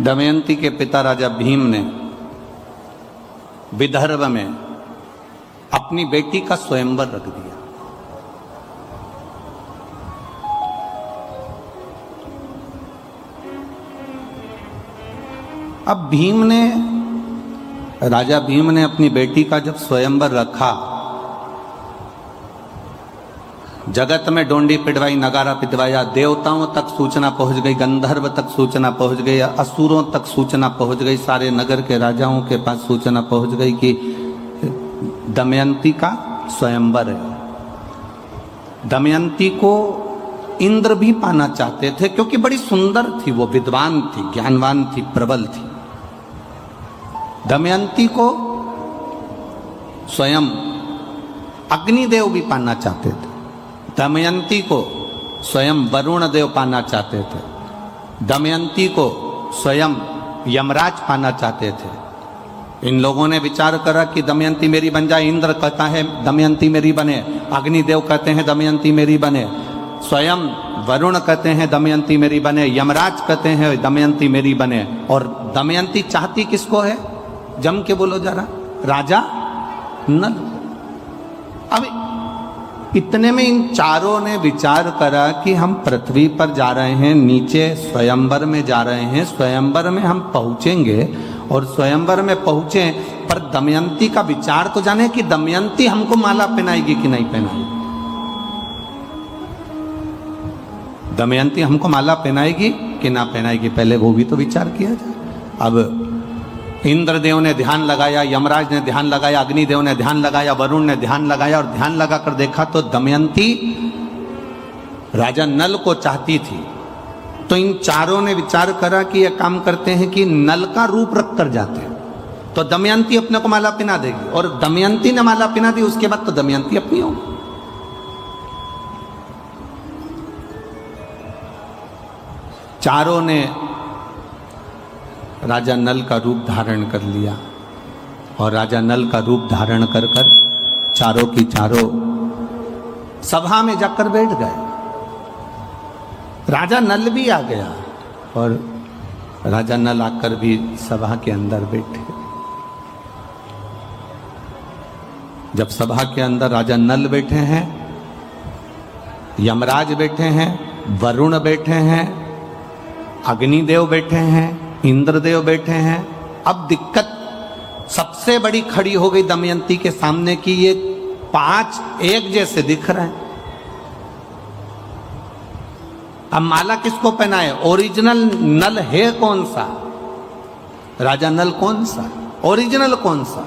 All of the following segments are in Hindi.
दमयंती के पिता राजा भीम ने विदर्भ में अपनी बेटी का स्वयंवर रख दिया। अब राजा भीम ने अपनी बेटी का जब स्वयंवर रखा, जगत में डोंडी पिटवाई, नगारा पिटवाया, देवताओं तक सूचना पहुंच गई, गंधर्व तक सूचना पहुंच गई, असुरों तक सूचना पहुंच गई, सारे नगर के राजाओं के पास सूचना पहुंच गई कि दमयंती का स्वयंवर है। दमयंती को इंद्र भी पाना चाहते थे क्योंकि बड़ी सुंदर थी, वो विद्वान थी, ज्ञानवान थी, प्रबल थी। दमयंती को स्वयं अग्निदेव भी पाना चाहते थे, दमयंती को स्वयं वरुण देव पाना चाहते थे, दमयंती को स्वयं यमराज पाना चाहते थे। इन लोगों ने विचार करा कि दमयंती मेरी बन जाए। इंद्र कहता है दमयंती मेरी बने, अग्निदेव कहते हैं दमयंती मेरी बने, स्वयं वरुण कहते हैं दमयंती मेरी बने, यमराज कहते हैं दमयंती मेरी बने। और दमयंती चाहती किसको है? जम के बोलो जरा, राजा नल। अब इतने में इन चारों ने विचार करा कि हम पृथ्वी पर जा रहे हैं, नीचे स्वयंवर में जा रहे हैं, स्वयंवर में हम पहुंचेंगे और स्वयंवर में पहुंचे पर दमयंती का विचार तो जाने कि दमयंती हमको माला पहनाएगी कि नहीं पहनाएगी। दमयंती हमको माला पहनाएगी कि ना पहनाएगी, पहले वो भी तो विचार किया जाए। अब इंद्रदेव ने ध्यान लगाया, यमराज ने ध्यान लगाया, अग्निदेव ने ध्यान लगाया, वरुण ने ध्यान लगाया और ध्यान लगाकर देखा तो दमयंती राजा नल को चाहती थी। तो इन चारों ने विचार करा कि यह काम करते हैं कि नल का रूप रख कर जाते हैं, तो दमयंती अपने को माला पहना देगी। और दमयंती ने माला पहना दी, उसके बाद तो दमयंती अपनी होगी। चारों ने राजा नल का रूप धारण कर लिया और राजा नल का रूप धारण कर चारों की चारों सभा में जाकर बैठ गए। राजा नल भी आ गया और राजा नल आकर भी सभा के अंदर बैठे। जब सभा के अंदर राजा नल बैठे हैं, यमराज बैठे हैं, वरुण बैठे हैं, अग्निदेव बैठे हैं, इंद्रदेव बैठे हैं, अब दिक्कत सबसे बड़ी खड़ी हो गई दमयंती के सामने कि ये पांच एक जैसे दिख रहे हैं। अब माला किसको पहनाए? ओरिजिनल नल है कौन सा? राजा नल कौन सा? ओरिजिनल कौन सा?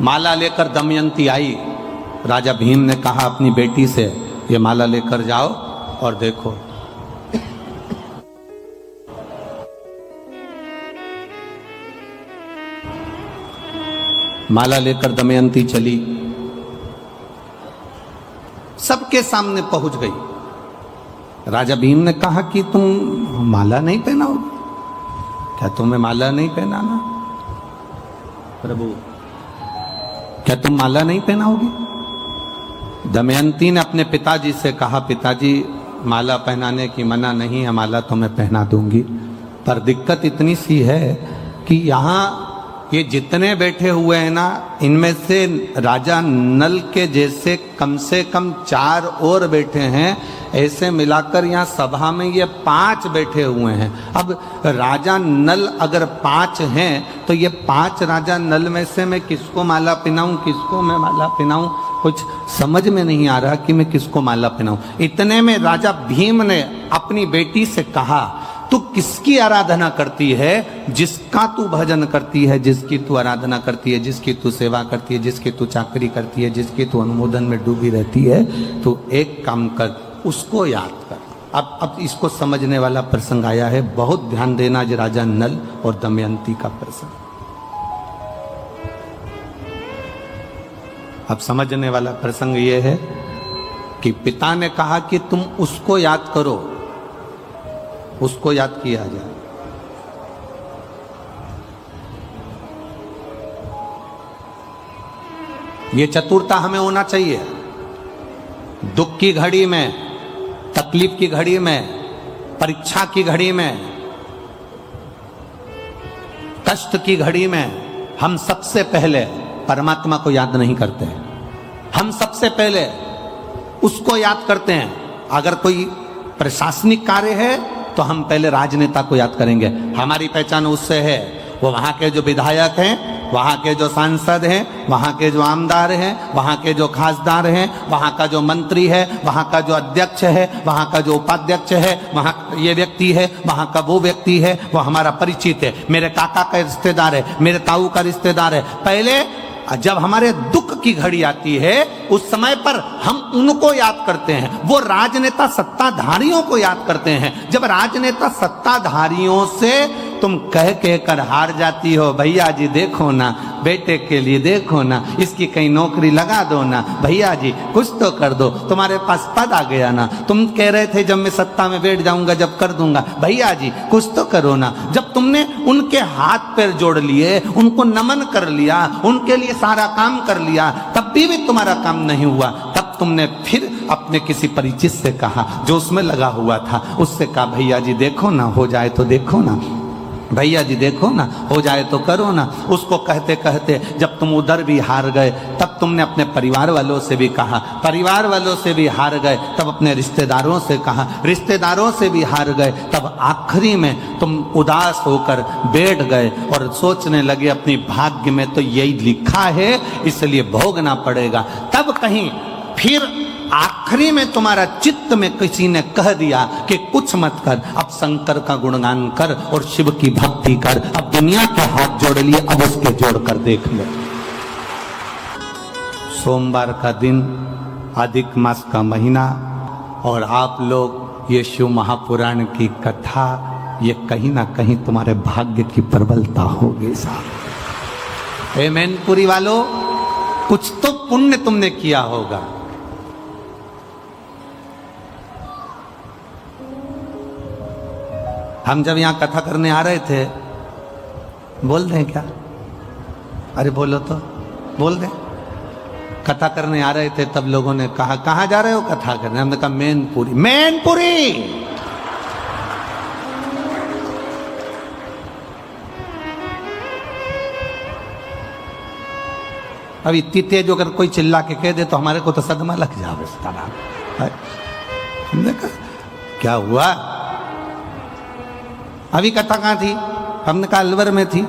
माला लेकर दमयंती आई। राजा भीम ने कहा अपनी बेटी से, ये माला लेकर जाओ और देखो। माला लेकर दमयंती चली, सबके सामने पहुंच गई। राजा भीम ने कहा कि तुम माला नहीं पहनाओगे? क्या तुम्हें माला नहीं पहनाना? प्रभु, क्या तुम माला नहीं पहनाओगे? दमयंती ने अपने पिताजी से कहा, पिताजी माला पहनाने की मना नहीं है, माला तो मैं पहना दूंगी, पर दिक्कत इतनी सी है कि यहाँ ये जितने बैठे हुए हैं ना, इनमें से राजा नल के जैसे कम से कम 4 और बैठे हैं। ऐसे मिलाकर यहाँ सभा में ये 5 बैठे हुए हैं। अब राजा नल अगर 5 हैं तो ये 5 राजा नल में से मैं किसको माला पहनाऊं, किसको मैं माला पहनाऊं? कुछ समझ में नहीं आ रहा कि मैं किसको माला पहनाऊं। इतने में राजा भीम ने अपनी बेटी से कहा, तू किसकी आराधना करती है? जिसका तू भजन करती है, जिसकी तू आराधना करती है, जिसकी तू सेवा करती है, जिसकी तू चाकरी करती है, जिसकी तू अनुमोदन में डूबी रहती है, तो एक काम कर, उसको याद कर। अब इसको समझने वाला प्रसंग आया है, बहुत ध्यान देना, जो राजा नल और दमयंती का प्रसंग। अब समझने वाला प्रसंग ये है कि पिता ने कहा कि तुम उसको याद करो, उसको याद किया जाए। ये चतुरता हमें होना चाहिए। दुख की घड़ी में तकलीफ की घड़ी में, परीक्षा की घड़ी में, कष्ट की घड़ी में हम सबसे पहले परमात्मा को याद नहीं करते हैं। हम सबसे पहले उसको याद करते हैं। अगर कोई प्रशासनिक कार्य है तो हम पहले राजनेता को याद करेंगे। हमारी पहचान उससे है। वो वहाँ के जो विधायक हैं, वहाँ के जो सांसद हैं, वहाँ के जो आमदार हैं, वहाँ के जो खासदार हैं, वहाँ का जो मंत्री है, वहाँ का जो अध्यक्ष है, वहाँ का जो उपाध्यक्ष है, वहाँ ये व्यक्ति है, वहाँ का वो व्यक्ति है, वो हमारा परिचित है, मेरे काका का रिश्तेदार है, मेरे ताऊ का रिश्तेदार है। पहले जब हमारे दुख की घड़ी आती है उस समय पर हम उनको याद करते हैं। वो राजनेता सत्ताधारियों को याद करते हैं। जब राजनेता सत्ताधारियों से तुम कह के कर हार जाती हो, भैया जी देखो ना, बेटे के लिए देखो ना, इसकी कहीं नौकरी लगा दो ना, भैया जी कुछ तो कर दो, तुम्हारे पास पद आ गया ना, तुम कह रहे थे जब मैं सत्ता में बैठ जाऊंगा जब कर दूंगा, भैया जी कुछ तो करो ना। जब तुमने उनके हाथ पैर जोड़ लिए, उनको नमन कर लिया, उनके लिए सारा काम कर लिया, तब भी तुम्हारा काम नहीं हुआ, तब तुमने फिर अपने किसी परिचित से कहा जो उसमें लगा हुआ था, उससे कहा भैया जी देखो ना, हो जाए तो देखो ना, भैया जी देखो ना, हो जाए तो करो ना। उसको कहते कहते जब तुम उधर भी हार गए तब तुमने अपने परिवार वालों से भी कहा, परिवार वालों से भी हार गए तब अपने रिश्तेदारों से कहा, रिश्तेदारों से भी हार गए तब आखिरी में तुम उदास होकर बैठ गए और सोचने लगे अपनी भाग्य में तो यही लिखा है इसलिए भोगना पड़ेगा। तब कहीं फिर आखिरी में तुम्हारा चित्त में किसी ने कह दिया कि कुछ मत कर, अब शंकर का गुणगान कर और शिव की भक्ति कर, अब दुनिया के हाथ जोड़ लिए, अब उसके जोड़कर देख लो। सोमवार का दिन, अधिक मास का महीना, और आप लोग ये शिव महापुराण की कथा, ये कहीं ना कहीं तुम्हारे भाग्य की प्रबलता होगी साहब। ए मैनपुरी वालों, कुछ तो पुण्य तुमने किया होगा। हम जब यहाँ कथा करने आ रहे थे, बोल दें क्या? अरे बोलो तो, बोल दें। कथा करने आ रहे थे तब लोगों ने कहा कहाँ जा रहे हो कथा करने? हमने कहा मैनपुरी। मैनपुरी अब इतनी तेज अगर कोई चिल्ला के कह दे तो हमारे को तो सदमा लग जाए। हमने कहा क्या हुआ? अभी कथा कहाँ थी? हमने कहा अलवर में थी,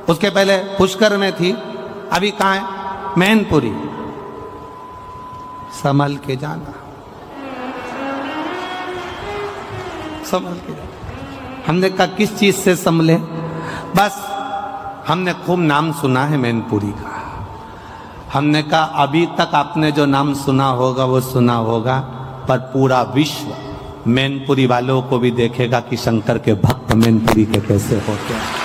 उसके पहले पुष्कर में थी, अभी कहाँ है? मैनपुरी। संभल के जाना, संभल के जाना। हमने कहा किस चीज से संभले? बस हमने खूब नाम सुना है मैनपुरी का। हमने कहा अभी तक आपने जो नाम सुना होगा वो सुना होगा, पर पूरा विश्व मैनपुरी वालों को भी देखेगा कि शंकर के भक्त मैनपुरी के कैसे होते हैं।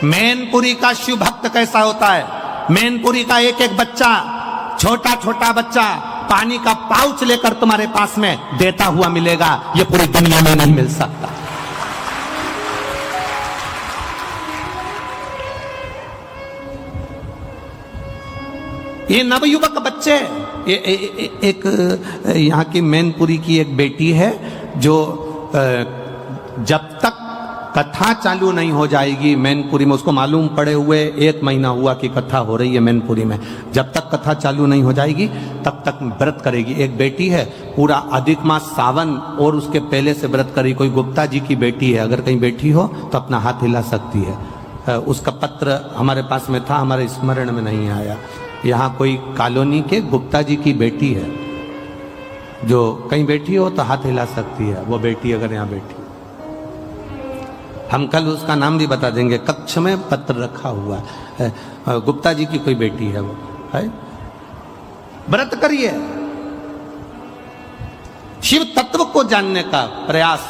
मैनपुरी का शिव भक्त कैसा होता है? मैनपुरी का एक एक बच्चा, छोटा छोटा बच्चा पानी का पाउच लेकर तुम्हारे पास में देता हुआ मिलेगा, ये पूरी दुनिया में नहीं मिल सकता। ये नवयुवक बच्चे, एक यहाँ की मैनपुरी की एक बेटी है जो जब तक कथा चालू नहीं हो जाएगी मैनपुरी में, उसको मालूम पड़े हुए 1 महीना हुआ कि कथा हो रही है मैनपुरी में, जब तक कथा चालू नहीं हो जाएगी तब तक व्रत करेगी। एक बेटी है पूरा अधिक मास सावन और उसके पहले से व्रत करेगी। कोई गुप्ता जी की बेटी है, अगर कहीं बैठी हो तो अपना हाथ हिला सकती है। उसका पत्र हमारे पास में था, हमारे स्मरण में नहीं आया। यहाँ कोई कॉलोनी के गुप्ता जी की बेटी है, जो कहीं बैठी हो तो हाथ हिला सकती है वो बेटी, अगर यहाँ बैठी। हम कल उसका नाम भी बता देंगे, कक्ष में पत्र रखा हुआ है। गुप्ता जी की कोई बेटी है वो, है। व्रत करिए, शिव तत्व को जानने का प्रयास।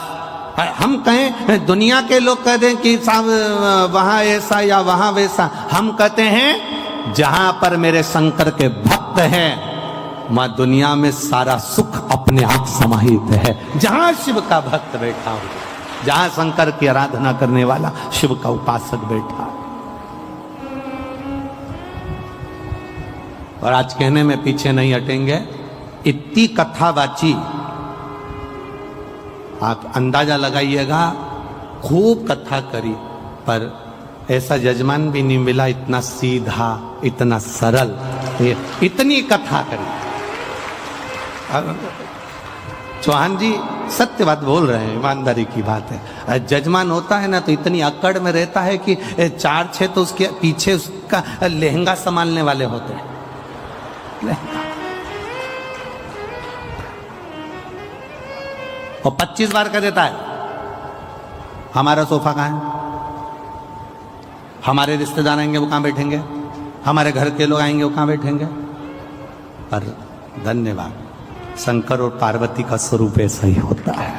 हम कहें, दुनिया के लोग कह दें कि साहब वहां ऐसा या वहां वैसा, हम कहते हैं जहां पर मेरे शंकर के भक्त हैं वहां दुनिया में सारा सुख अपने आप समाहित है। जहां शिव का भक्त बैठा हो, जहां शंकर की आराधना करने वाला शिव का उपासक बैठा, और आज कहने में पीछे नहीं हटेंगे। इतनी कथा बाची, आप अंदाजा लगाइएगा, खूब कथा करी, पर ऐसा जजमान भी नहीं मिला इतना सीधा, इतना सरल, इतनी कथा करी। चौहान जी सत्य बात बोल रहे हैं, ईमानदारी की बात है। जजमान होता है ना तो इतनी अकड़ में रहता है कि 4-6 तो उसके पीछे उसका लहंगा संभालने वाले होते हैं। और 25 बार का देता है, हमारा सोफा कहाँ है, हमारे रिश्तेदार आएंगे वो कहाँ बैठेंगे, हमारे घर के लोग आएंगे वो कहाँ बैठेंगे। पर धन्यवाद, शंकर और पार्वती का स्वरूप ऐसा ही होता है।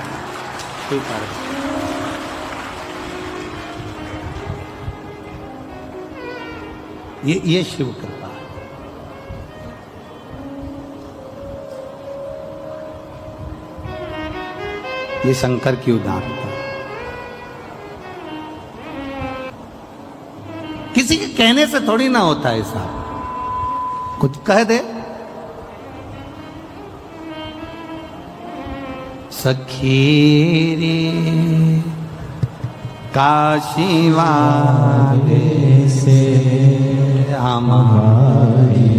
ये शिव कृपा है। ये शंकर की उदारता है। किसी के कहने से थोड़ी ना होता है ऐसा, कुछ कह दे। सखी रे काशी वाले से हमारी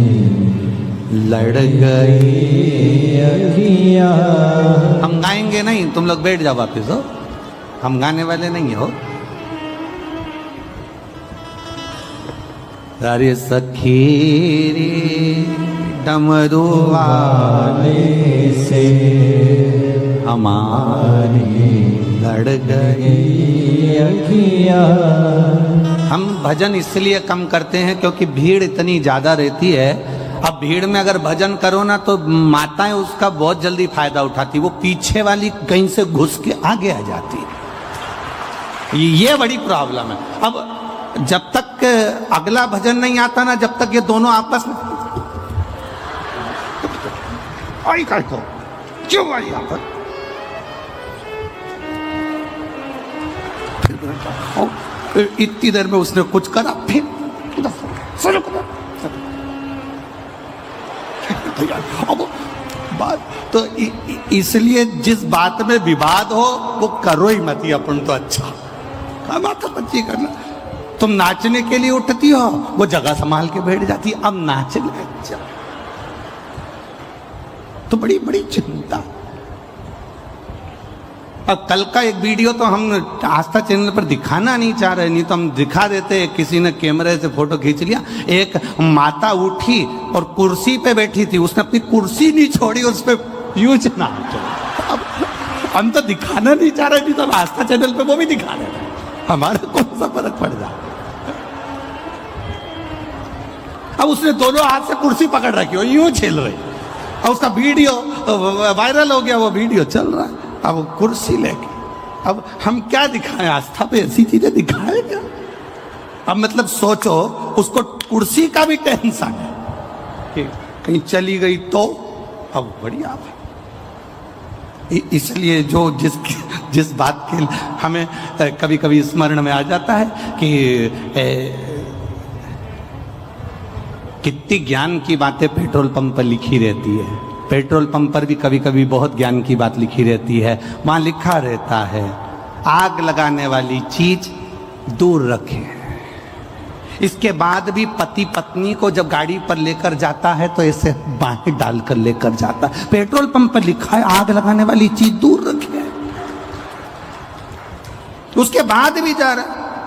लड़ गई अखियां। हम गाएंगे नहीं, तुम लोग बैठ जाओ वापिस हो, हम गाने वाले नहीं हो। अरे सखी रे डमरू वाले से हमारी लड़ गई अखियां। हम भजन इसलिए कम करते हैं क्योंकि भीड़ इतनी ज्यादा रहती है। अब भीड़ में अगर भजन करो ना तो माताएं उसका बहुत जल्दी फायदा उठाती, वो पीछे वाली कहीं से घुस के आगे आ जाती। ये बड़ी प्रॉब्लम है। अब जब तक अगला भजन नहीं आता ना, जब तक ये दोनों आपस में आई करतो क्यों आई यहाँ पर, इतनी देर में उसने कुछ करा, फिर अब बात तो इसलिए जिस बात में विवाद हो वो करो ही मत, अपन तो अच्छा बात बच्ची करना। तुम नाचने के लिए उठती हो, वो जगह संभाल के बैठ जाती है। अब नाचने अच्छा तो बड़ी बड़ी चिंता। अब कल का एक वीडियो तो हम आस्था चैनल पर दिखाना नहीं चाह रहे, नहीं तो हम दिखा देते। किसी ने कैमरे से फोटो खींच लिया, एक माता उठी और कुर्सी पे बैठी थी, उसने अपनी कुर्सी नहीं छोड़ी, उस पर यूज ना। अब हम तो दिखाना नहीं चाह रहे, नहीं तो हम आस्था चैनल पे वो भी दिखा रहे थे, हमारा कौन सा फर्क पड़ जाए। अब उसने दोनों हाथ से कुर्सी पकड़ रखी हो, यूं झेल रही, और उसका वीडियो वायरल हो गया, वो वीडियो चल रहा है। अब वो कुर्सी लेके, अब हम क्या दिखाएं, आस्था पे ऐसी चीजें दिखाएं क्या। अब मतलब सोचो, उसको कुर्सी का भी टेंशन है कि कहीं चली गई तो। अब बढ़िया, इसलिए जो जिस बात के हमें कभी कभी स्मरण में आ जाता है कि कितनी ज्ञान की बातें पेट्रोल पंप पर लिखी रहती है। पेट्रोल पंप पर भी कभी कभी बहुत ज्ञान की बात लिखी रहती है। वहाँ लिखा रहता है, आग लगाने वाली चीज दूर रखें। इसके बाद भी पति पत्नी को जब गाड़ी पर लेकर जाता है तो ऐसे बाहें डालकर लेकर जाता है। पेट्रोल पंप पर लिखा है, आग लगाने वाली चीज दूर रखें। उसके बाद भी जरा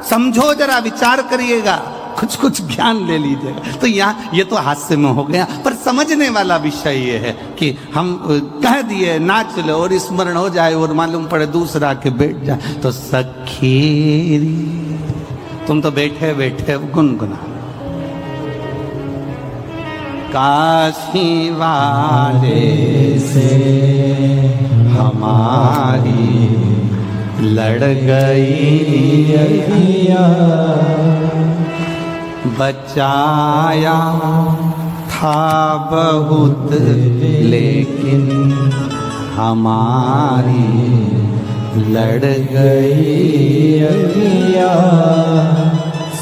समझो, जरा विचार करिएगा, कुछ कुछ ज्ञान ले लीजिएगा। तो यहाँ ये तो हास्य में हो गया, पर समझने वाला विषय ये है कि हम कह दिए नाच लो और स्मरण हो जाए और मालूम पड़े दूसरा के बैठ जाए तो सखी तुम तो बैठे बैठे गुनगुना। काशी वाले से हमारी लड़ गई अखियां, बचाया था बहुत लेकिन हमारी लड़ गई अखियां।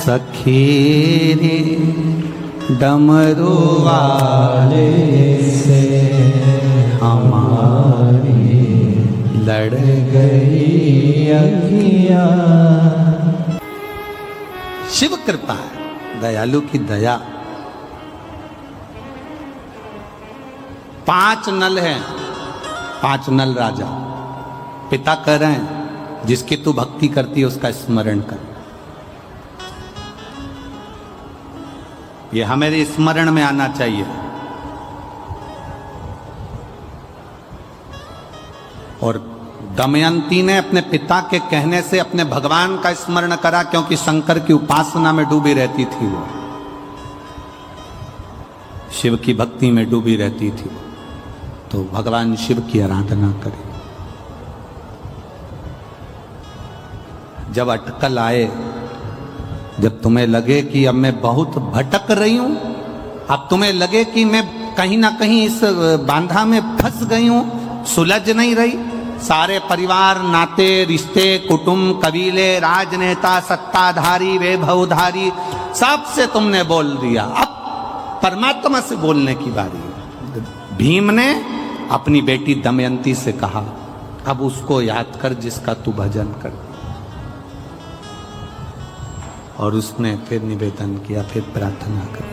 सखी रे डमरू वाले से हमारी लड़ गई अखियाँ। शिव कृपा है, दयालु की दया। 5 नल हैं, 5 नल राजा। पिता कह रहे हैं जिसकी तू भक्ति करती है उसका स्मरण कर। ये हमारे स्मरण में आना चाहिए। और दमयंती ने अपने पिता के कहने से अपने भगवान का स्मरण करा, क्योंकि शंकर की उपासना में डूबी रहती थी वो, शिव की भक्ति में डूबी रहती थी, तो भगवान शिव की आराधना करे। जब अटकल आए, जब तुम्हें लगे कि अब मैं बहुत भटक रही हूं, अब तुम्हें लगे कि मैं कहीं ना कहीं इस बांधा में फंस गई हूं, सुलझ नहीं रही, सारे परिवार, नाते, रिश्ते, कुटुंब, कबीले, राजनेता, सत्ताधारी, वैभवधारी, सबसे तुमने बोल दिया, अब परमात्मा से बोलने की बारी है। भीम ने अपनी बेटी दमयंती से कहा, अब उसको याद कर जिसका तू भजन कर। और उसने फिर निवेदन किया, फिर प्रार्थना कर।